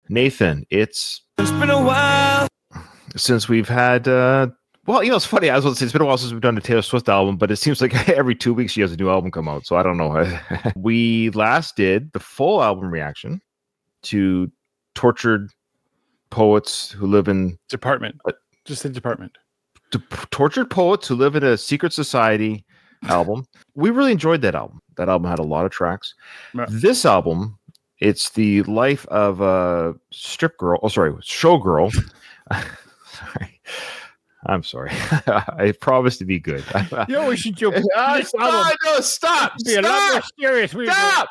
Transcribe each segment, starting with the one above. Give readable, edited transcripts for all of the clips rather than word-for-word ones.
Nathan, it's been a while since we've had well, it's funny. I was going to say it's been a while since we've done a Taylor Swift album, but it seems like every 2 weeks she has a new album come out. So I don't know. We last did the full album reaction to Tortured Poets Who Live in Department. Just the Department. Tortured Poets Who Live in a Secret Society album. We really enjoyed that album. That album had a lot of tracks. Right. This album, it's the life of a showgirl. Sorry. I'm sorry. I promised to be good. You always should joke. Stop. Be a lot more serious. Stop.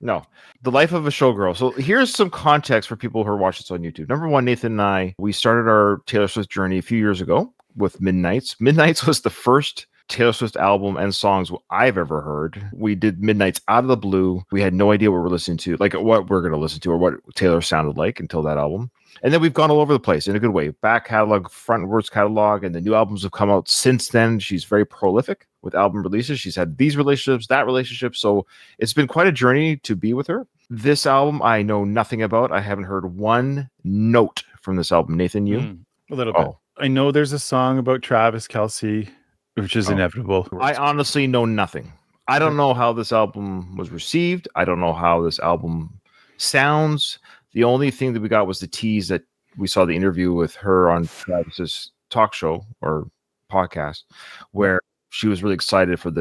No, the life of a showgirl. So here's some context for people who are watching this on YouTube. Number one, Nathan and I, we started our Taylor Swift journey a few years ago with Midnights. Midnights was the first Taylor Swift album and songs I've ever heard. We did Midnights out of the blue. We had no idea what we're listening to, like what we're going to listen to or what Taylor sounded like until that album. And then we've gone all over the place in a good way. Back catalog, frontwards catalog, and the new albums have come out since then. She's very prolific with album releases. She's had these relationships, that relationship. So it's been quite a journey to be with her. This album, I know nothing about. I haven't heard one note from this album. Nathan, you? A little bit. I know there's a song about Travis Kelce, which is inevitable. I honestly know nothing. I don't know how this album was received. I don't know how this album sounds. The only thing that we got was the tease that we saw the interview with her on Travis's talk show or podcast, where she was really excited for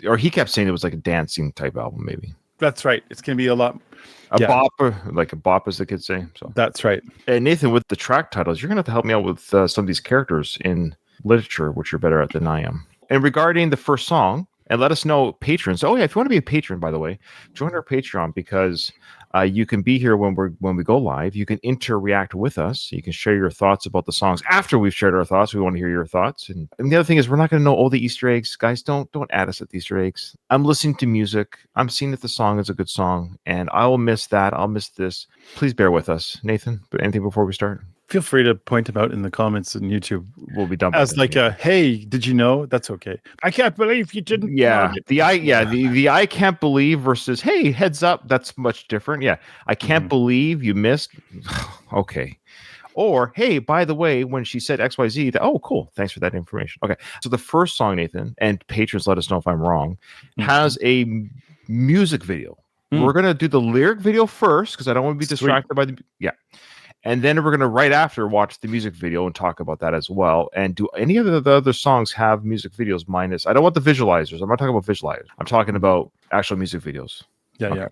or he kept saying it was like a dancing type album, maybe. That's right. It's going to be a lot. Bop, like a bop, as the kids say. So that's right. And Nathan, with the track titles, you're going to have to help me out with some of these characters in literature, which you're better at than I am. And regarding the first song, and let us know, patrons. Oh yeah, if you want to be a patron, by the way, join our Patreon because you can be here when we go live. You can interact with us. You can share your thoughts about the songs after we've shared our thoughts. We want to hear your thoughts. And the other thing is, we're not going to know all the Easter eggs, guys. Don't add us at the Easter eggs. I'm listening to music. I'm seeing if the song is a good song, and I will miss that. I'll miss this. Please bear with us, Nathan. But anything before we start? Feel free to point them out in the comments on YouTube. We'll be done. As like hey, did you know? That's okay. I can't believe you didn't. Yeah, the I can't believe versus hey, heads up. That's much different. Yeah, I can't believe you missed. Okay. Or hey, by the way, when she said XYZ, oh, cool. Thanks for that information. Okay, so the first song, Nathan, and patrons, let us know if I'm wrong, has a music video. We're gonna do the lyric video first because I don't want to be distracted by the And then we're going to right after watch the music video and talk about that as well. And do any of the other songs have music videos minus? I don't want the visualizers. I'm not talking about visualizers. I'm talking about actual music videos. Yeah.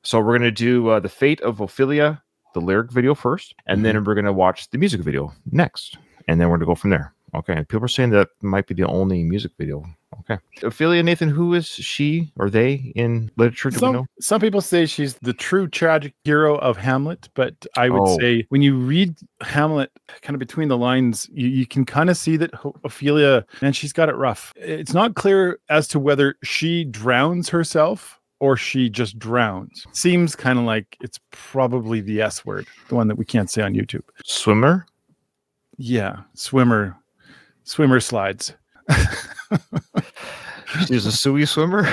So we're going to do the Fate of Ophelia, the lyric video first. And then we're going to watch the music video next. And then we're going to go from there. Okay. And people are saying that might be the only music video. Okay. Ophelia, Nathan, who is she or they in literature? Do we know? Some people say she's the true tragic hero of Hamlet, but I would say when you read Hamlet kind of between the lines, you can kind of see that Ophelia, and she's got it rough. It's not clear as to whether she drowns herself or she just drowns. Seems kind of like it's probably the S word, the one that we can't say on YouTube. Swimmer? Yeah, swimmer slides. She's a suey swimmer.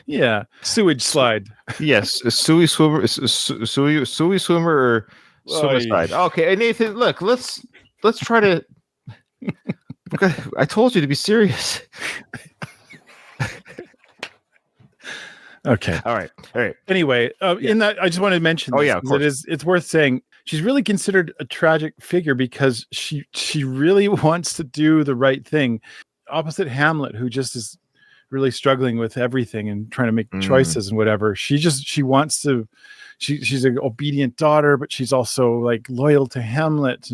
Yeah, sewage slide. Yes, a suey swimmer, suey swimmer or suicide. Okay, Nathan, look, let's try to. I told you to be serious. Okay. All right. Anyway, in that, I just wanted to mention. Of course. It's worth saying. She's really considered a tragic figure because she really wants to do the right thing. Opposite Hamlet, who just is really struggling with everything and trying to make choices and whatever. She wants to. She's an obedient daughter, but she's also like loyal to Hamlet,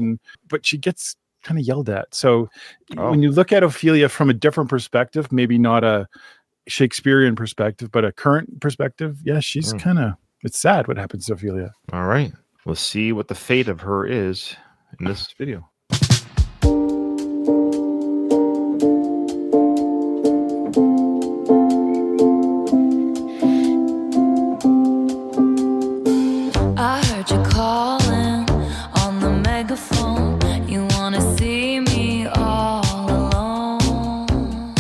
but she gets kind of yelled at. So when you look at Ophelia from a different perspective, maybe not a Shakespearean perspective, but a current perspective, yeah, she's kind of. It's sad what happens to Ophelia. All right. Let's see what the fate of her is in this video. I heard you calling on the megaphone. You wanna see me all alone.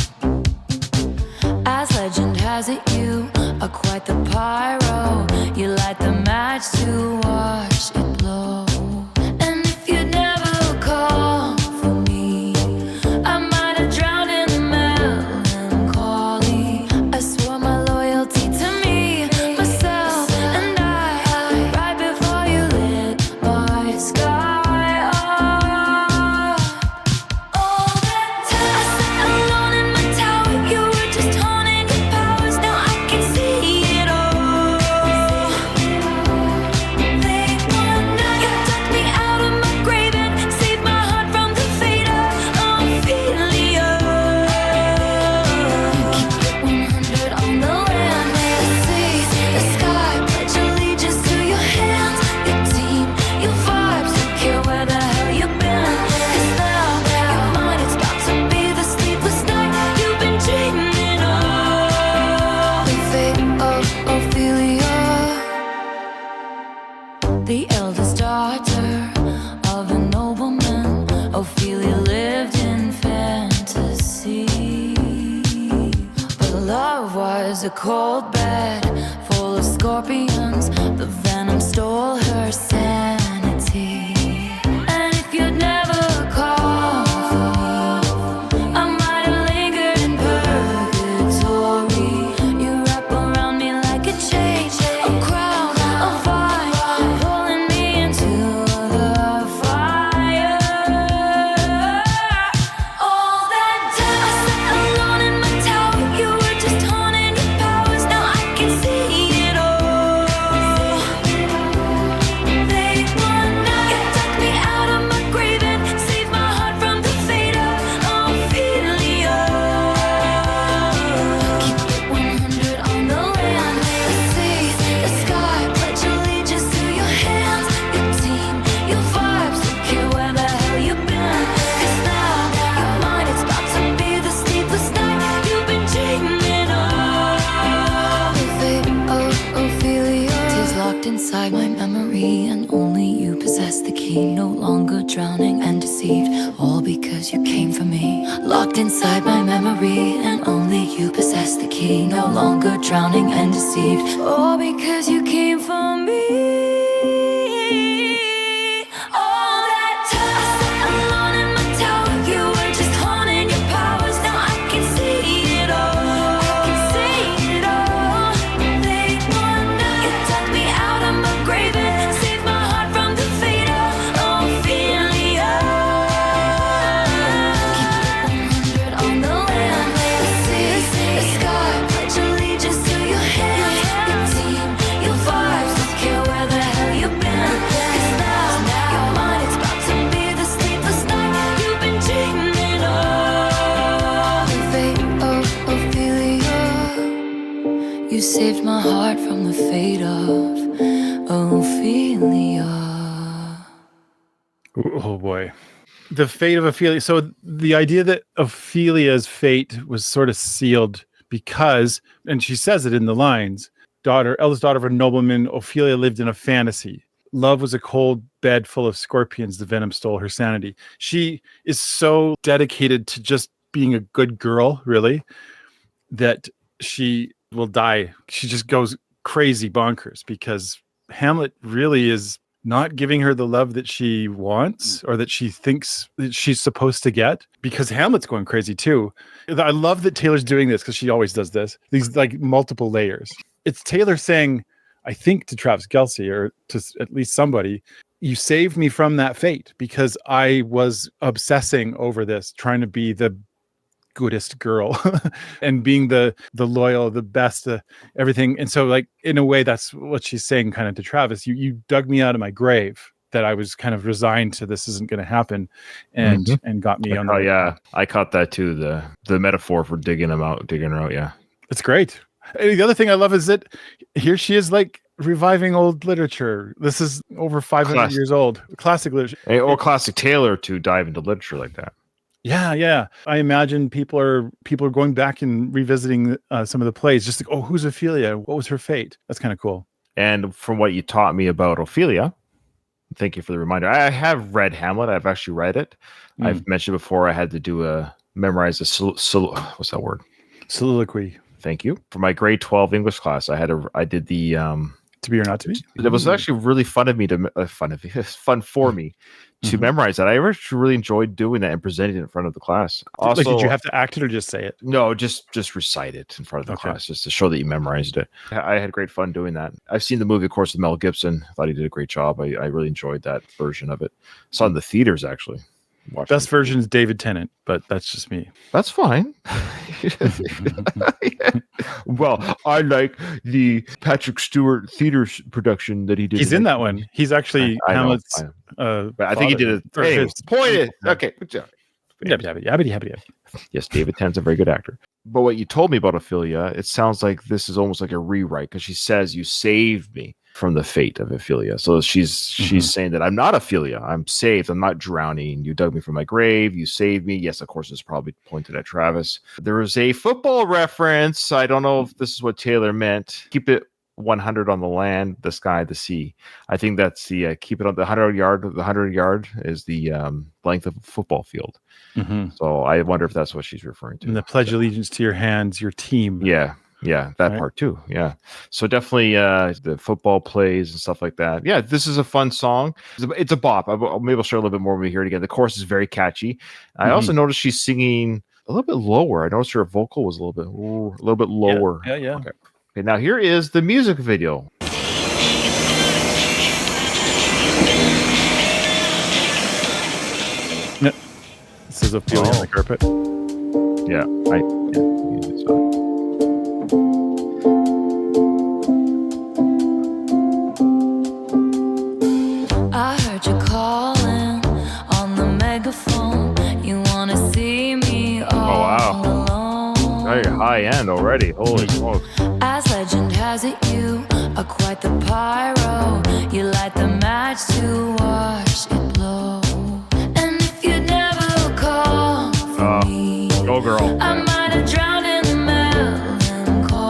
As legend has it, you are quite the pyro. You light the match. nights to watch it blow. And if you'd never call for me, I might have drowned in the melancholy. I swore my loyalty to me, myself, and I, right before you lit my sky up. All that time I sat alone in my tower, you were just honing your powers. Now I can see it all. Late one night, you took me out of my grave and saved my heart from the fate of Ophelia. Keep it 100 on the land, the sea, the sky. Pledge allegiance to your hands, your team, your vibes. Don't care where the hell you've been. 'Cause now your mind is about to be the sleepless night you've been dreaming of. The fate of Ophelia, the eldest daughter of a nobleman. Ophelia lived in fantasy, but love was a cold bed full of scorpions. The venom stole her sanity. And if you'd never called for me, I might have lingered in purgatory. You wrap around me like a chain, a crown, a vine, pulling me into the fire. All that time I sat alone in my tower, you were just honing your powers. Now I can see it all. Late one night, you took me out of my grave and saved my heart from the fate of Ophelia. Keep it 100 on the land, the sea, the sky. Pledge allegiance to your hands, your team, your vibes. Don't care where the hell you've been. 'Cause now your mind is about to be the sleepless night you've been dreaming of. The fate of Ophelia. 'Tis locked inside my memory, and only you possess the key. No longer drowning and deceived, all because you came for me. Locked inside my memory, and only you possess the key. No longer drowning and deceived, all because you came for me. All that time I sat alone in my tower, you were just honing your powers. Now I can see it all. I can see it all. Late one night, you took me out of my grave and saved my heart from the fate of Ophelia. Keep it 100 on the land, the sea, the sky. Pledge allegiance to your hands, your team, your vibes. Don't care where the hell you've been. 'Cause now your mind is about to be the sleepless night you've been dreaming of. The fate of Ophelia, you saved my heart from the fate of Ophelia. Oh boy. The fate of Ophelia. So the idea that Ophelia's fate was sort of sealed because, and she says it in the lines, eldest daughter of a nobleman, Ophelia lived in a fantasy. Love was a cold bed full of scorpions. The venom stole her sanity. She is so dedicated to just being a good girl, really, that she will die. She just goes crazy bonkers because Hamlet really is not giving her the love that she wants or that she thinks that she's supposed to get, because Hamlet's going crazy too. I love that Taylor's doing this, because she always does this. These like multiple layers. It's Taylor saying, I think to Travis Kelce, or to at least somebody, you saved me from that fate because I was obsessing over this, trying to be the goodest girl and being the loyal, the best, everything. And so like, in a way, that's what she's saying kind of to Travis. You dug me out of my grave, that I was kind of resigned to this isn't going to happen, and got me on the yeah, I caught that too. The metaphor for digging her out. Yeah. It's great. And the other thing I love is that here she is like reviving old literature. This is over 500 years old. Classic literature. Or classic Taylor to dive into literature like that. Yeah. I imagine people are going back and revisiting some of the plays, just like, oh, who's Ophelia? What was her fate? That's kind of cool. And from what you taught me about Ophelia, thank you for the reminder. I have read Hamlet. I've actually read it. I've mentioned before I had to do memorize what's that word? Soliloquy. Thank you. For my grade 12 English class, I did the To be or not to be? It was actually really fun of me to fun for me to memorize that. I actually really enjoyed doing that and presenting it in front of the class. Also, Like, did you have to act it or just say it? No, just recite it in front of the class, just to show that you memorized it. I had great fun doing that. I've seen the movie, of course, with Mel Gibson. I thought he did a great job. I really enjoyed that version of it. Saw it in the theaters, actually. Best version is David Tennant, but that's just me. That's fine. Well, I like the Patrick Stewart theater production that he did. He's in that one. He's actually Hamlet's. But I think he did it. Hey, point it. Okay. Yes, David Tennant's a very good actor. But what you told me about Ophelia, it sounds like this is almost like a rewrite, because she says, "You saved me from the fate of Ophelia." So she's saying that I'm not Ophelia. I'm saved. I'm not drowning. You dug me from my grave. You saved me. Yes, of course, it's probably pointed at Travis. There was a football reference. I don't know if this is what Taylor meant. Keep it 100 on the land, the sky, the sea. I think that's the keep it on the 100 yard. The 100 yard is the length of a football field. So I wonder if that's what she's referring to. And the pledge allegiance to your hands, your team. Yeah, that part too. Yeah. So definitely the football plays and stuff like that. Yeah, this is a fun song. It's a bop. Maybe I'll share a little bit more when we hear it again. The chorus is very catchy. I also noticed she's singing a little bit lower. I noticed her vocal was a little bit lower. Yeah. Okay, now here is the music video. This is Ophelia on the carpet. I heard you calling on the megaphone. You wanna see me all alone. Now you're high end already. Holy smokes. As legend has it, you are quite the pyro. You light the match to watch it blow. And if you never call for me, Showgirl. I might have drowned in the melancholy.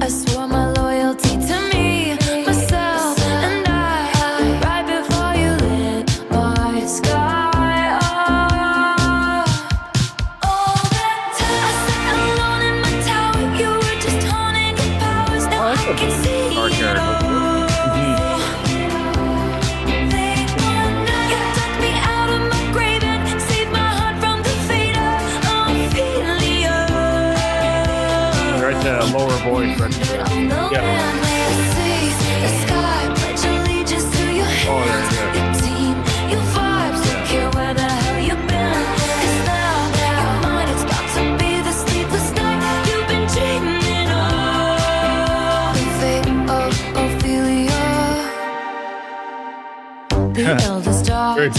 I swore my loyalty to me, myself, and I. Right before you lit my sky up. All that time I sat alone in my tower. You were just honing your powers. Now I can see it all. You took me out of my grave and saved my heart from the fate of Ophelia. Right, the lower voice. Right there. On the land, lay the sea, the sky, pledge allegiance to your hands, your team, your vibes. Don't care where the hell you've been. 'Cause now your mind is about to be the sleepless night you've been dreaming of. The fate of Ophelia, the eldest daughter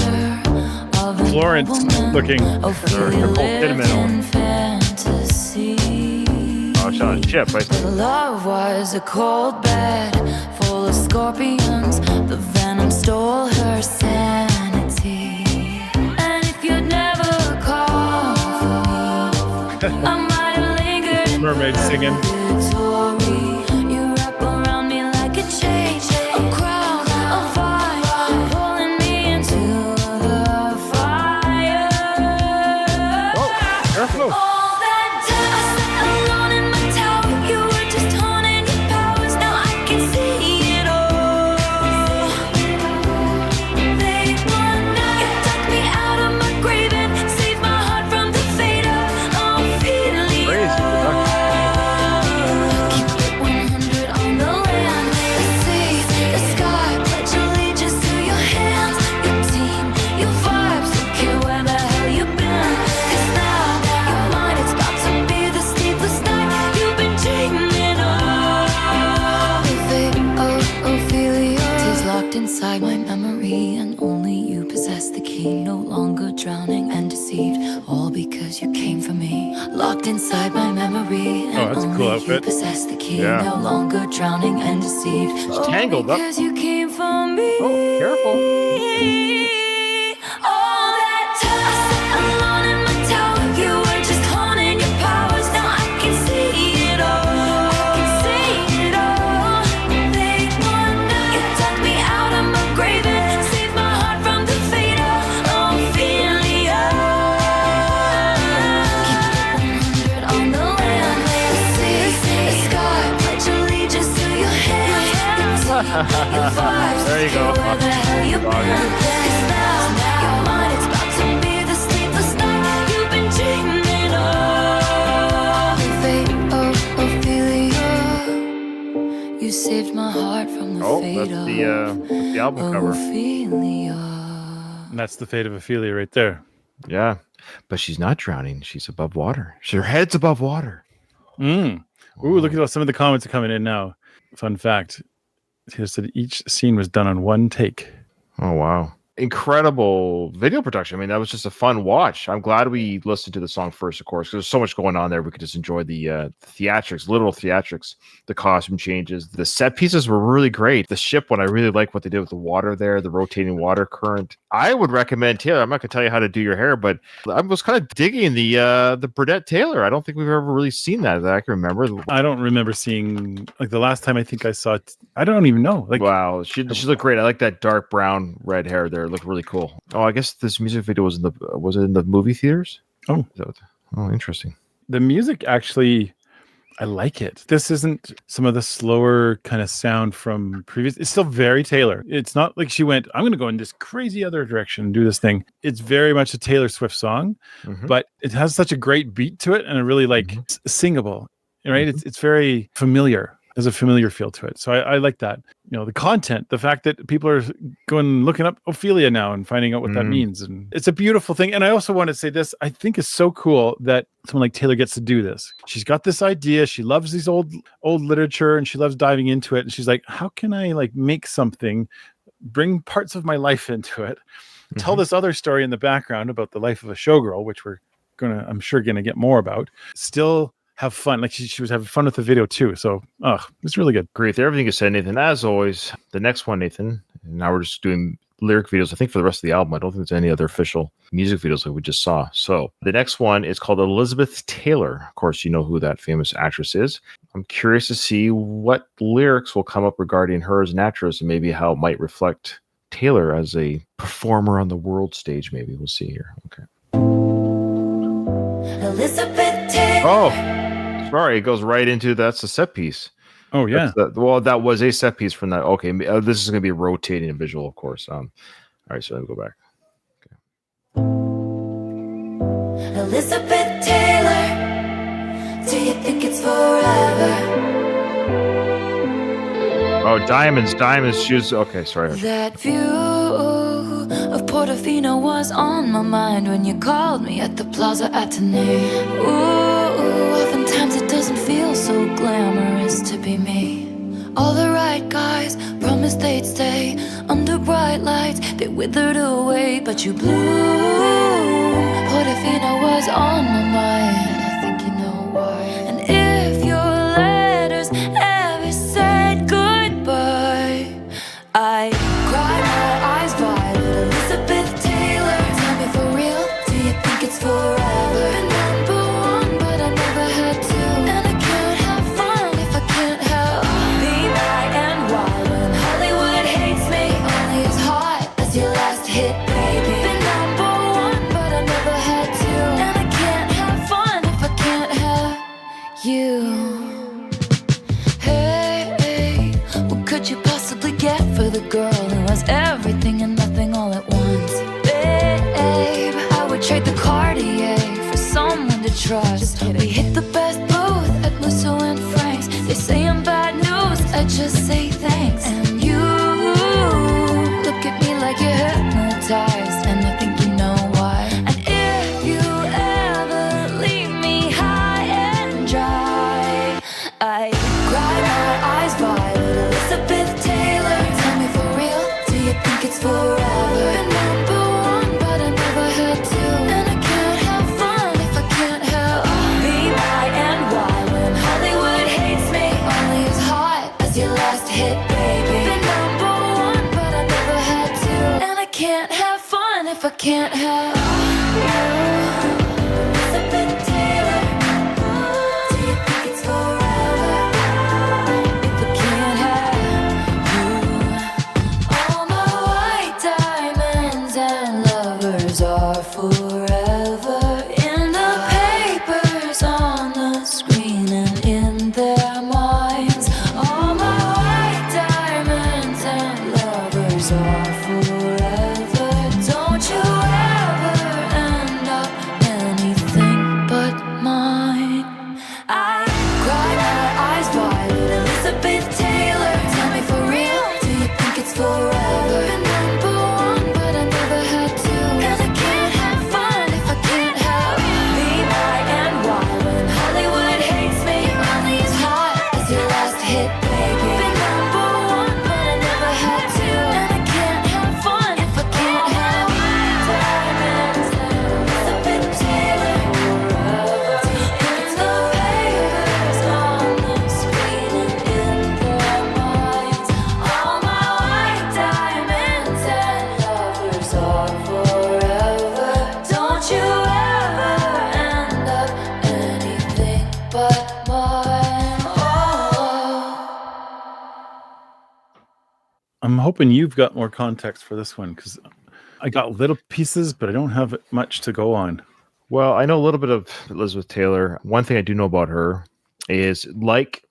of an Florence nobleman. looking. Ophelia Nicole lived Kidman. in fantasy. Oh, she's on a ship, right? Love was a cold bed full of scorpions. The venom stole her sanity. And if you'd never called for me, I might have lingered in Mermaid singing. purgatory. You wrap around me like a chain, a crown, a vine, pulling me into the fire. Careful. All that time I sat alone in my tower. You were just honing your powers. Now I can see it all. Late one night, you took me out of my grave and saved my heart from the fate of Ophelia. Crazy production. Keep it 100 on the land, the sea, the sky. Pledge allegiance to your hands, your team, your vibes. Don't care where the hell you've been. 'Cause now your mind is about to be the sleepless night you've been dreaming of. The fate of Ophelia is locked inside my memory, and only you possess the key. No longer drowning and deceived, all because you came for me. Locked inside my memory, and Oh, that's a cool only you outfit. possess the key. Yeah. No longer drowning and deceived. All tangled up. because you came for me. Oh, careful. All that time I sat alone in my tower. You were just honing your powers. Now I can see it all. I can see it all. Late one night, you took me out of my grave and saved my heart from the fate of Ophelia. Keep it 100 on the land, the sea, the sky. Pledge allegiance to your hands, your There you go. Where the hell you been? 'Cause now your mind is about to be the sleepless night you've been dreaming of. Fate of Ophelia, you saved my heart from the Oh, fate that's the album cover. Ophelia. And that's the fate of Ophelia right there. Yeah, but she's not drowning. She's above water. Her head's above water. Mm. Ooh, look at some of the comments are coming in now. Fun fact. He said each scene was done on one take. Oh, wow. Incredible video production. I mean, that was just a fun watch. I'm glad we listened to the song first, of course, because there's so much going on there. We could just enjoy the theatrics, literal theatrics, the costume changes. The set pieces were really great. The ship one, I really like what they did with the water there, the rotating water current. I would recommend Taylor. I'm not going to tell you how to do your hair, but I was kind of digging the Burdette Taylor. I don't think we've ever really seen that I can remember. I don't remember seeing, like, the last time I think I saw it. I don't even know. Like, wow, she looked great. I like that dark brown red hair there. It looked really cool. Oh, I guess this music video was it in the movie theaters? Oh, Interesting. The music actually, I like it. This isn't some of the slower kind of sound from previous. It's still very Taylor. It's not like she went, I'm going to go in this crazy other direction and do this thing. It's very much a Taylor Swift song, but it has such a great beat to it and a really singable, right? It's very familiar. There's a familiar feel to it. So I like that. You know, the content, the fact that people are looking up Ophelia now and finding out what that means. And it's a beautiful thing. And I also want to say this, I think is so cool that someone like Taylor gets to do this. She's got this idea. She loves these old literature and she loves diving into it. And she's like, how can I make something, bring parts of my life into it, tell this other story in the background about the life of a showgirl, which I'm sure going to get more about, still have fun. Like she was having fun with the video too. So, it's really good. Agree with everything you said, Nathan. As always, the next one, Nathan, and now we're just doing lyric videos, I think, for the rest of the album. I don't think there's any other official music videos like we just saw. So the next one is called Elizabeth Taylor. Of course, you know who that famous actress is. I'm curious to see what lyrics will come up regarding her as an actress and maybe how it might reflect Taylor as a performer on the world stage. Maybe we'll see here. Okay. Elizabeth Taylor. Oh, sorry, it goes right into that's a set piece. Oh yeah. That was a set piece from that. Okay, this is going to be a rotating visual, of course. All right, so let me go back. Okay. Elizabeth Taylor, do you think it's forever? Oh, diamonds. Shoes. Okay, sorry. That view of Portofino was on my mind when you called me at the Plaza Athénée. Ooh, oftentimes it doesn't feel so glamorous to be me. All the right guys promised they'd stay under bright lights. They withered away, but you blew. Portofino was on my mind. I think you know why. And if your letters ever said goodbye, I cry my eyes violet. Elizabeth Taylor, tell me for real, do you think it's forever? Been number one, but I never had to. And I can't have fun if I can't help being I and why. When Hollywood hates me, only as hot as your last hit, baby. Been number one, but I never had to. And I can't have fun if I can't have you. Hey, what could you possibly get for the girl who has everything and nothing all at once? Babe, I would trade the Cartier for someone to trust. We hit the best booth at Musso and Frank's. They say I'm bad news, I just say thanks. And you look at me like you're hypnotized, and I think you know why. And if you ever leave me high and dry, I cry my eyes violet. Elizabeth Taylor, tell me for real, do you think it's forever? Been number one, but I never had to. And I can't have fun if I can't help being I and why. When Hollywood hates me, only as hot as your last hit. mine. I'm hoping you've got more context for this one because I got little pieces, but I don't have much to go on. Well, I know a little bit of Elizabeth Taylor. One thing I do know about her is like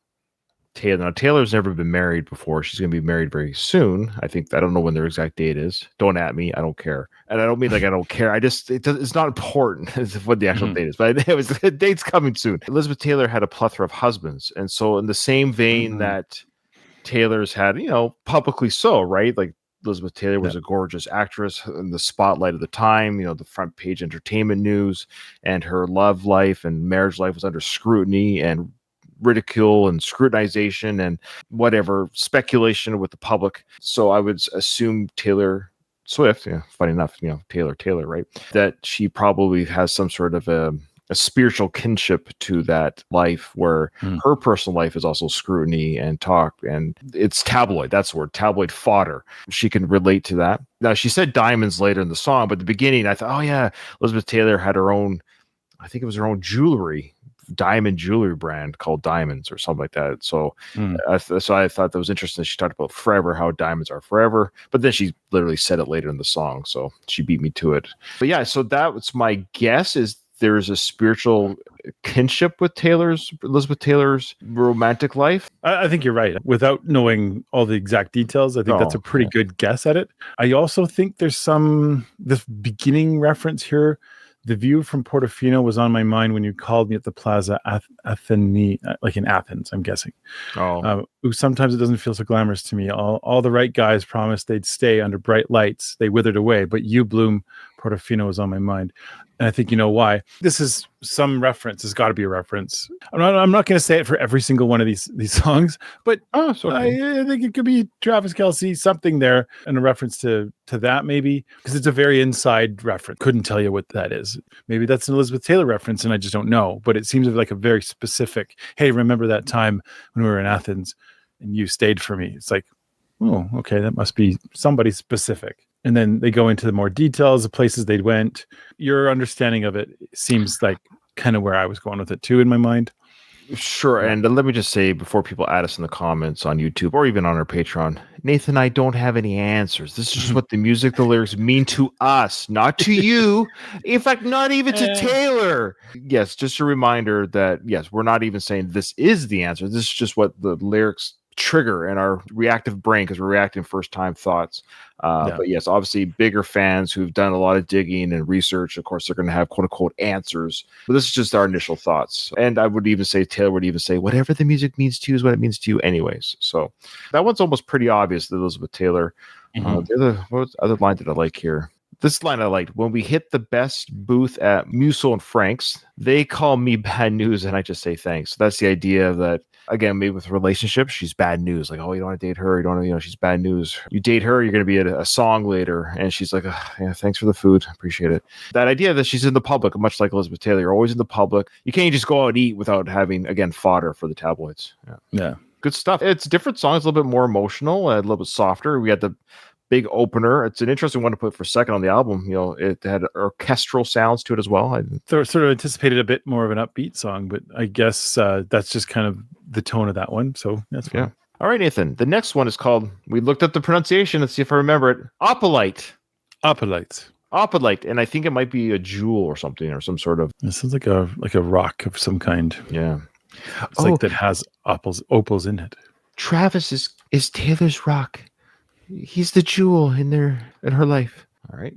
Taylor. Now, Taylor's never been married before. She's going to be married very soon. I don't know when their exact date is. Don't at me. I don't care. And I don't mean like I don't care. It's not important as what the actual date is, but the date's coming soon. Elizabeth Taylor had a plethora of husbands. And so in the same vein that Taylor's had, publicly so, right? Like Elizabeth Taylor was a gorgeous actress in the spotlight of the time, the front page entertainment news, and her love life and marriage life was under scrutiny and ridicule and scrutinization and whatever speculation with the public. So I would assume Taylor Swift, funny enough, Taylor, right? That she probably has some sort of a spiritual kinship to that life where her personal life is also scrutiny and talk, and it's tabloid. That's the word, tabloid fodder. She can relate to that. Now, she said diamonds later in the song, but at the beginning, I thought, oh yeah, Elizabeth Taylor had her own, I think it was her own diamond jewelry brand called Diamonds or something like that. So, I thought that was interesting. She talked about forever, how diamonds are forever, but then she literally said it later in the song. So she beat me to it. But yeah, so that was my guess is there's a spiritual kinship with Elizabeth Taylor's romantic life. I think you're right. Without knowing all the exact details, I think that's a pretty good guess at it. I also think there's this beginning reference here. The view from Portofino was on my mind when you called me at the Plaza Athene, like in Athens, I'm guessing. Sometimes it doesn't feel so glamorous to me. All the right guys promised they'd stay under bright lights. They withered away, but you bloom, Portofino was on my mind. And I think you know why. This is some reference. It's got to be a reference. I'm not going to say it for every single one of these songs, but I think it could be Travis Kelce, something there, and a reference to that maybe, because it's a very inside reference. Couldn't tell you what that is. Maybe that's an Elizabeth Taylor reference, and I just don't know. But it seems like a very specific, hey, remember that time when we were in Athens and you stayed for me? It's like, oh, okay, that must be somebody specific. And then they go into the more details, the places they went. Your understanding of it seems like kind of where I was going with it too in my mind. Sure. And let me just say before people add us in the comments on YouTube or even on our Patreon, Nathan and I don't have any answers. This is just what the lyrics mean to us, not to you. In fact, not even to Taylor. Yes, just a reminder that, yes, we're not even saying this is the answer. This is just what the lyrics trigger in our reactive brain because we're reacting first time thoughts. But yes, obviously bigger fans who've done a lot of digging and research, of course, they're going to have quote unquote answers. But this is just our initial thoughts. And I would even say Taylor would even say whatever the music means to you is what it means to you anyways. So that one's almost pretty obvious that Elizabeth Taylor. What other line did I like here? This line I liked. When we hit the best booth at Musso and Frank's, they call me bad news and I just say thanks. So that's the idea that, again, maybe with relationships, she's bad news. Like, oh, you don't want to date her. You don't want to, she's bad news. You date her, you're going to be at a song later. And she's like, yeah, thanks for the food. Appreciate it. That idea that she's in the public, much like Elizabeth Taylor, you're always in the public. You can't just go out and eat without having, again, fodder for the tabloids. Yeah. Good stuff. It's a different song. It's a little bit more emotional, a little bit softer. We had the big opener. It's an interesting one to put for second on the album. It had orchestral sounds to it as well. I sort of anticipated a bit more of an upbeat song, but I guess that's just kind of the tone of that one. So that's fine. Yeah. All right, Nathan. The next one is called, we looked up the pronunciation. Let's see if I remember it. Opalite. And I think it might be a jewel or something or some sort of. It sounds like a rock of some kind. Yeah. It's like that has opals in it. Travis is Taylor's rock. He's the jewel in her life. All right.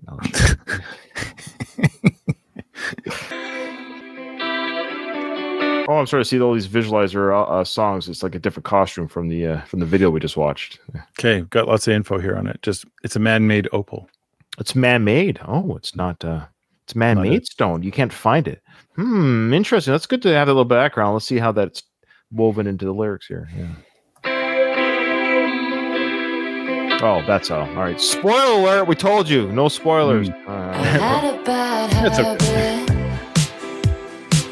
I'm sorry to see all these visualizer songs. It's like a different costume from the video we just watched. Okay, got lots of info here on it. It's a man-made opal. It's man-made. Oh, it's not. It's man-made stone. You can't find it. Interesting. That's good to have a little background. Let's see how that's woven into the lyrics here. Yeah. Oh, that's all. All right. Spoiler alert. We told you. No spoilers. I had a bad habit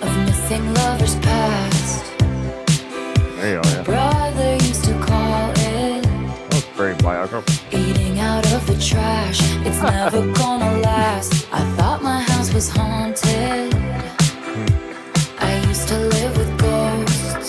of missing lovers past. There you go, yeah. Brother used to call it very biographical. Eating out of the trash. It's never gonna last. I thought my house was haunted. I used to live with ghosts.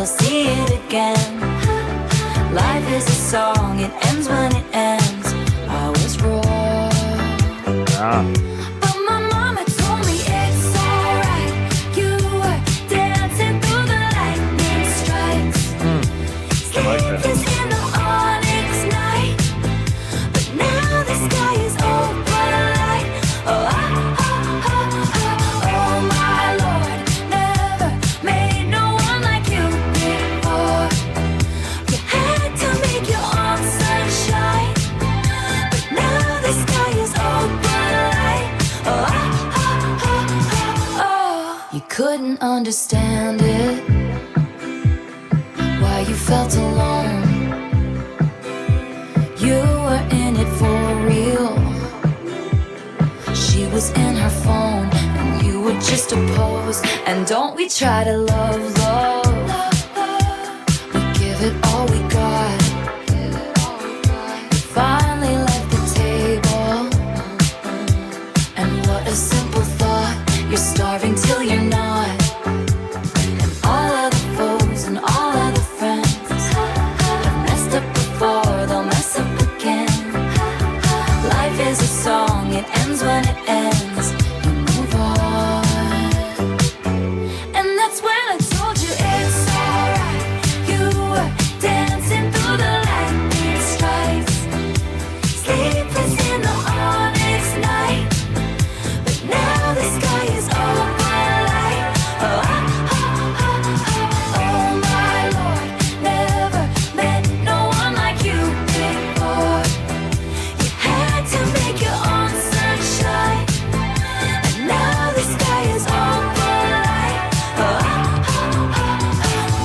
they'll see it again. Life is a song, it ends when it ends. I was wrong. But my mama told me it's alright. You were dancing through the lightning strikes. Sleepless in the onyx night. But now the sky is opalite. Oh, oh my Lord, never made no one like you before. You had to make your own sunshine. But now the sky is opalite. Oh, you couldn't understand it, why you felt alone. You were in it for real. She was in her phone, and you were just a pose. And don't we try to love, love? We give it all we got. You finally left the table, and what a simple thought. You're starving till you're not. And all of the foes and all of the friends have messed up before, they'll mess up again. Life is a song, it ends when it ends. You move on. And that's when I told you it's alright. You were dancing through the lightning strikes. Sleepless in the onyx night. But now the sky is opalite. Oh, my Lord, never met no one like you before. You had to make your own sunshine. And now the sky is opalite.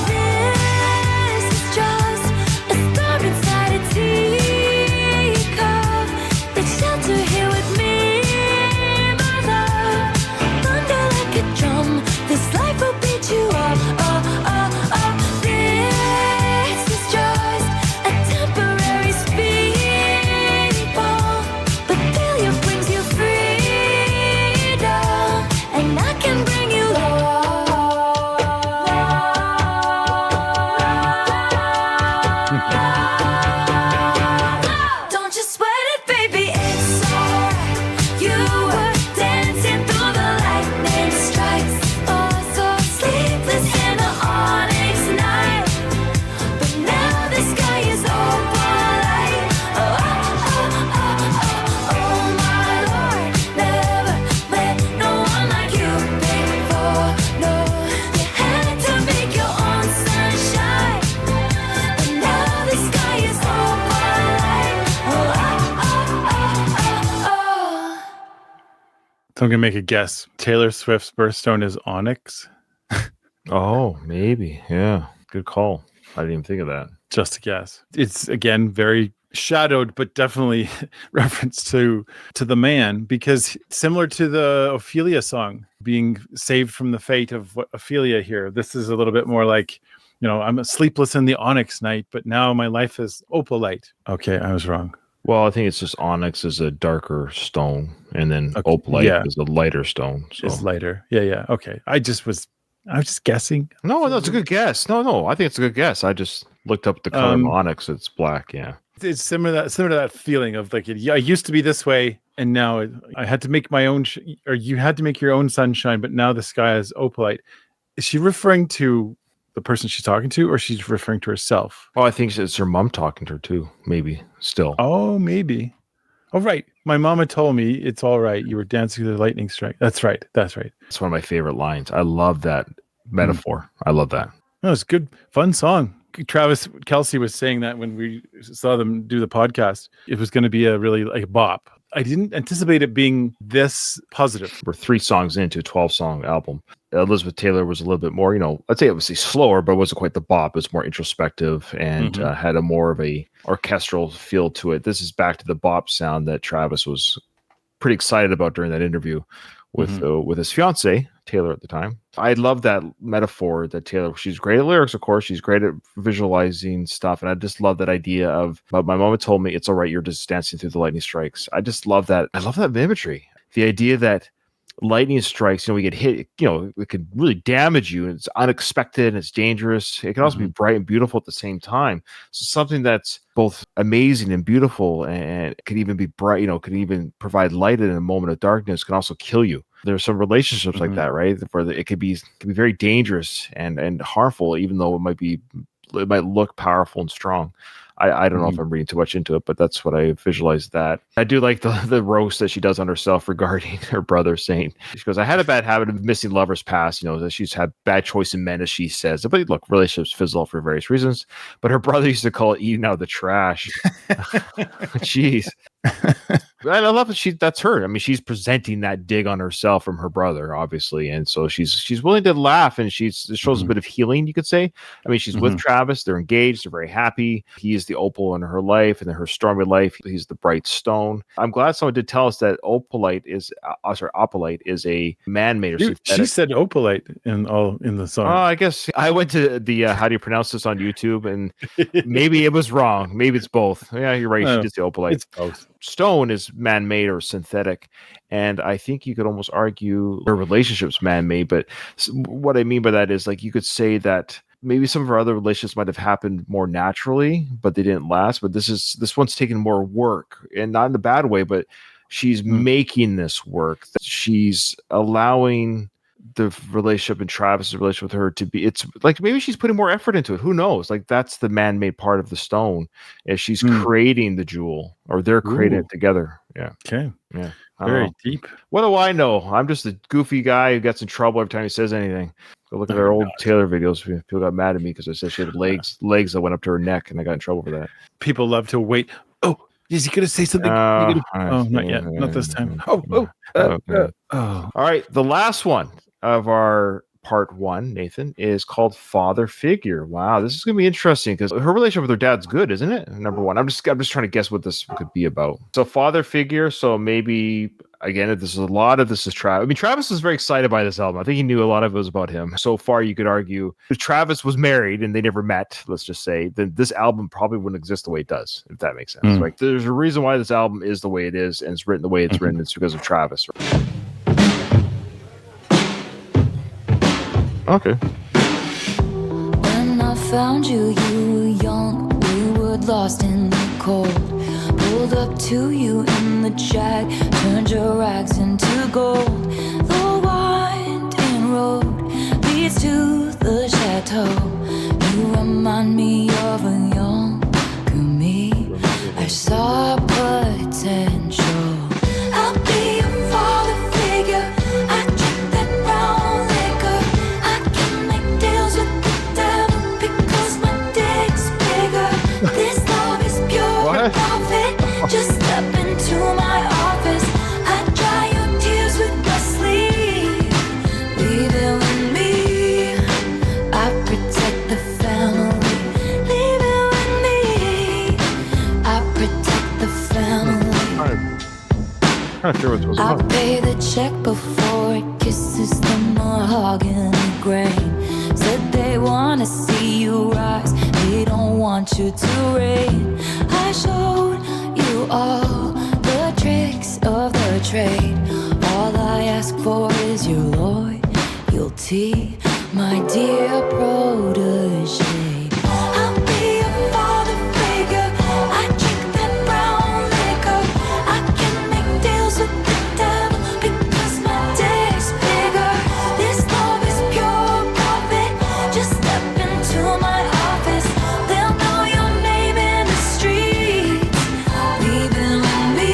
This is just a storm inside a teacup. Let's shelter here with me, my love. Thunder like a drum, this life will beat you up. This is just a temporary speed bump, but failure brings you freedom, and I can bring you love. Don't you sweat it, baby, it's alright. You were dancing through the lightning strikes. Oh, so sleepless in the onyx night. But now the sky is opalite. Oh, my Lord, never met no one like you before. No, you had to make your own sunshine. But now the sky is opalite. So I'm gonna make a guess. Taylor Swift's birthstone is onyx. Oh, maybe. Yeah. Good call. I didn't even think of that. Just a guess. It's again very shadowed, but definitely reference to the man, because similar to the Ophelia song, being saved from the fate of Ophelia here. This is a little bit more like, I'm sleepless in the onyx night, but now my life is opalite. Okay, I was wrong. Well, I think it's just onyx is a darker stone, and then Okay, opalite yeah. is a lighter stone. So. It's lighter. Yeah. Okay. I was just guessing. No, it's a good guess. No, I think it's a good guess. I just looked up the color of onyx. It's black. Yeah. It's similar to that feeling of like, I used to be this way, and now I had to make my own, or you had to make your own sunshine, but now the sky is opalite. Is she referring to the person she's talking to, or she's referring to herself? Oh, I think it's her mom talking to her too. Maybe still. Oh, maybe. Oh, right. My mama told me it's all right. You were dancing to the lightning strike. That's right. It's one of my favorite lines. I love that metaphor. I love that. No, it's a good, fun song. Travis Kelce was saying that when we saw them do the podcast, it was going to be a really like bop. I didn't anticipate it being this positive. We're 3 songs into a 12-song album. Elizabeth Taylor was a little bit more, I'd say obviously slower, but it wasn't quite the bop. It was more introspective and had a more of a orchestral feel to it. This is back to the bop sound that Travis was pretty excited about during that interview with his fiance Taylor at the time. I love that metaphor that Taylor, she's great at lyrics, of course, she's great at visualizing stuff, and I just love that idea of, but my mama told me it's all right, you're just dancing through the lightning strikes. I just love that. I love that imagery. The idea that lightning strikes, we get hit, it could really damage you. It's unexpected and it's dangerous. It can also be bright and beautiful at the same time. So something that's both amazing and beautiful and could even be bright, could even provide light in a moment of darkness, can also kill you. There's some relationships like that, right? Where it could be very dangerous and harmful, even though it might look powerful and strong. I don't know if I'm reading too much into it, but that's what I visualized that. I do like the roast that she does on herself regarding her brother, saying, she goes, I had a bad habit of missing lovers past, that she's had bad choice in men, as she says. But look, relationships fizzle out for various reasons. But her brother used to call it eating out of the trash. Jeez. I love it. That's her. I mean, she's presenting that dig on herself from her brother, obviously, and so she's willing to laugh, and it shows a bit of healing, you could say. I mean, she's with Travis. They're engaged. They're very happy. He is the opal in her life, and in her stormy life, he's the bright stone. I'm glad someone did tell us that opalite is a man-made or synthetic. She said opalite in the song. Oh, I guess I went to the how do you pronounce this on YouTube, and maybe it was wrong. Maybe it's both. Yeah, you're right. She did say opalite. It's both. Stone is man-made or synthetic, and I think you could almost argue their relationship's man-made. But what I mean by that is, like, you could say that maybe some of our other relationships might have happened more naturally, but they didn't last. But this one's taken more work, and not in a bad way, but she's making this work. That she's allowing the relationship and Travis's relationship with her to be, it's like maybe she's putting more effort into it. Who knows? Like, that's the man-made part of the stone, is she's creating the jewel, or they're creating it together. Yeah. Okay. Yeah. Very deep. What do I know? I'm just a goofy guy who gets in trouble every time he says anything. Go look at our old Taylor videos. People got mad at me because I said she had legs that went up to her neck, and I got in trouble for that. People love to wait. Oh, is he going to say something? Not yet. Not this time. All right. The last one of our part one, Nathan, is called Father Figure. Wow, this is going to be interesting because her relationship with her dad's good, isn't it? Number one. I'm just trying to guess what this could be about. So Father Figure. So maybe again, this is Travis. I mean, Travis was very excited by this album. I think he knew a lot of it was about him. So far, you could argue if Travis was married and they never met, let's just say, then this album probably wouldn't exist the way it does, if that makes sense. Like, there's a reason why this album is the way it is, and it's written the way it's written. It's because of Travis. Okay. When I found you, you were young, we were lost in the cold. Pulled up to you in the jag, turned your rags into gold. The winding road leads to the chateau. You remind me of a younger me. I saw potential. I'll be your father figure. I drink that brown liquor. I can make deals with the devil because my dick's bigger. This love is pure profit. Just step into my office. I dry your tears with my sleeve. Leave it with me. I protect the family. Leave it with me. I protect the family. I pay the check before it kisses the mahogany grain. Said they wanna see you rise, they don't want you to reign. I showed you all the tricks of the trade. All I ask for is your loyalty, my dear protege. I'll be your father figure. I drink that brown liquor. I can make deals with the devil because my dick's bigger. This love is pure profit. Just step into my office. They'll know your name in the streets. Leaving with me.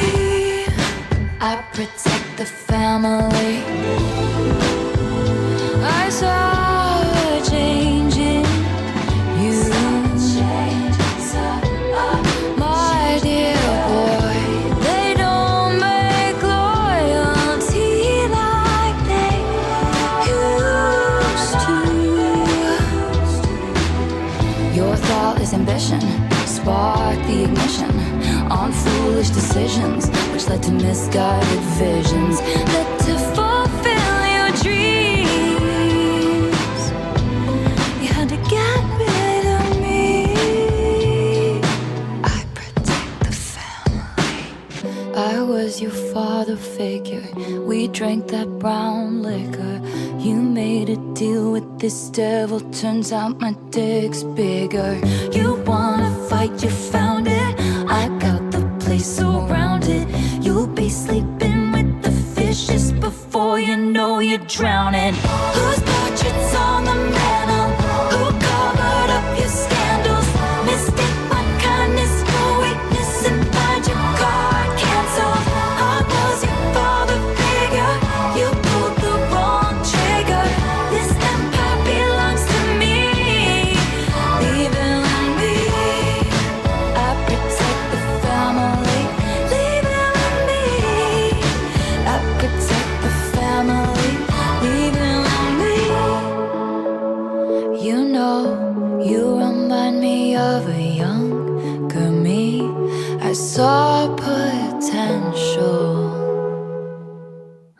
I protect the family. I saw a change in you, my dear boy. They don't make loyalty like they used to. Your thoughtless ambition sparked the ignition on foolish decisions, which led to misguided visions, led to fulfill your dreams. You had to get rid of me. I protect the family. I was your father figure. We drank that brown liquor. You made a deal with this devil. Turns out my dick's bigger. You wanna fight, you found it. I got the place surrounded. You'll be sleeping with the fishes before you know you're drowning. Whose portrait's on the mantle? Who covered up your scandals? Mistake my kindness for weakness and find your card canceled. I was your father figure. You pulled the wrong trigger. This empire belongs to me. Leave it on me. I protect the family. Leave it on me. I protect the family. Leave it on me. You know, you remind me of a younger me. I saw potential.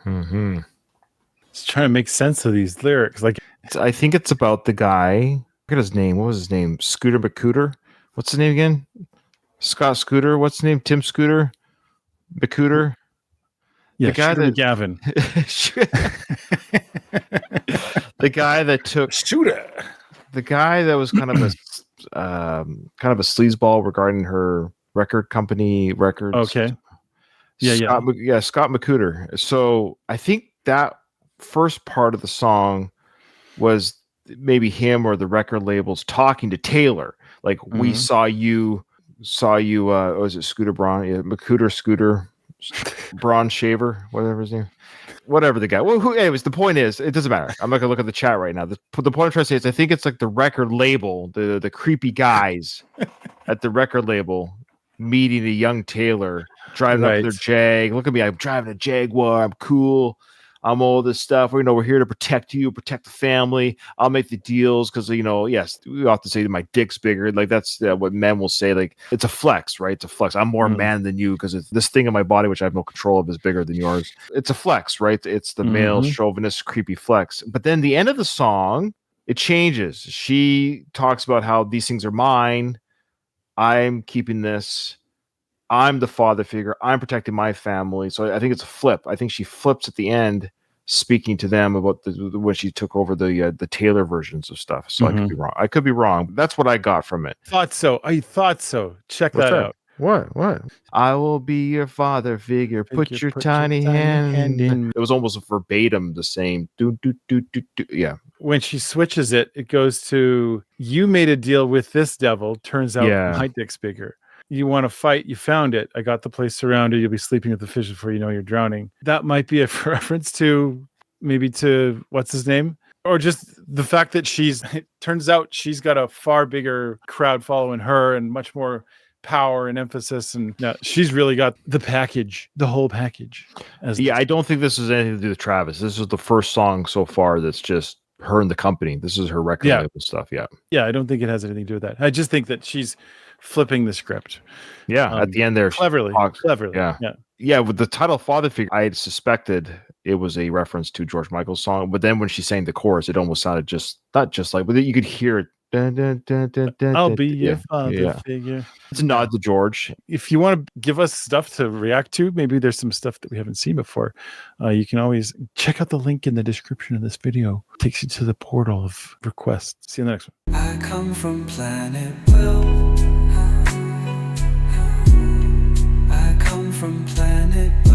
Mm-hmm. Just trying to make sense of these lyrics. Like, I think it's about the guy. Look at his name. What was his name? Scooter McCooter. What's his name again? Scott Scooter. What's his name? Tim Scooter. McCooter. yeah, The guy Shooter that- McGavin. The guy that took Shooter. the guy that was kind of a sleazeball regarding her record company records. Okay. Yeah. Scott McCooter. So I think that first part of the song was maybe him or the record labels talking to Taylor. Like, we Mhm. saw you. Was it Scooter Braun? Yeah, McCooter Scooter Braun Shaver, whatever his name. Whatever the guy. Well, anyways, the point is, it doesn't matter. I'm not gonna look at the chat right now. The point I'm trying to say is, I think it's like the record label, the creepy guys at the record label meeting a young Taylor, driving up Right. their Jag. Look at me, I'm driving a Jaguar. I'm cool. I'm all this stuff. We're here to protect you, protect the family. I'll make the deals because, yes, we often say that my dick's bigger. Like, that's what men will say. Like, it's a flex, right? It's a flex. I'm more man than you because this thing in my body, which I have no control of, is bigger than yours. It's a flex, right? It's the male chauvinist, creepy flex. But then the end of the song, it changes. She talks about how these things are mine. I'm keeping this. I'm the father figure. I'm protecting my family. So I think it's a flip. I think she flips at the end, speaking to them about when she took over the Taylor versions of stuff. So I could be wrong. But that's what I got from it. I thought so. Check What's that that? out. What? I will be your father figure. Put your tiny hand in. It was almost verbatim the same. Do. Yeah. When she switches it, it goes to, you made a deal with this devil. Turns out my dick's bigger. You want to fight, you found it. I got the place surrounded. You'll be sleeping with the fish before you know you're drowning. That might be a reference to what's his name? Or just the fact that it turns out she's got a far bigger crowd following her and much more power and emphasis. And she's really got the whole package. I don't think this has anything to do with Travis. This is the first song so far that's just her and the company. This is her record label stuff. Yeah. Yeah, I don't think it has anything to do with that. I just think that she's flipping the script. Yeah, at the end there. Cleverly. Yeah, with the title Father Figure, I had suspected it was a reference to George Michael's song, but then when she sang the chorus, it almost sounded not just like, but you could hear it. I'll be your father figure. It's a nod to George. If you want to give us stuff to react to, maybe there's some stuff that we haven't seen before. You can always check out the link in the description of this video. It takes you to the portal of requests. See you in the next one. I come from planet Welp. I come from planet Welp.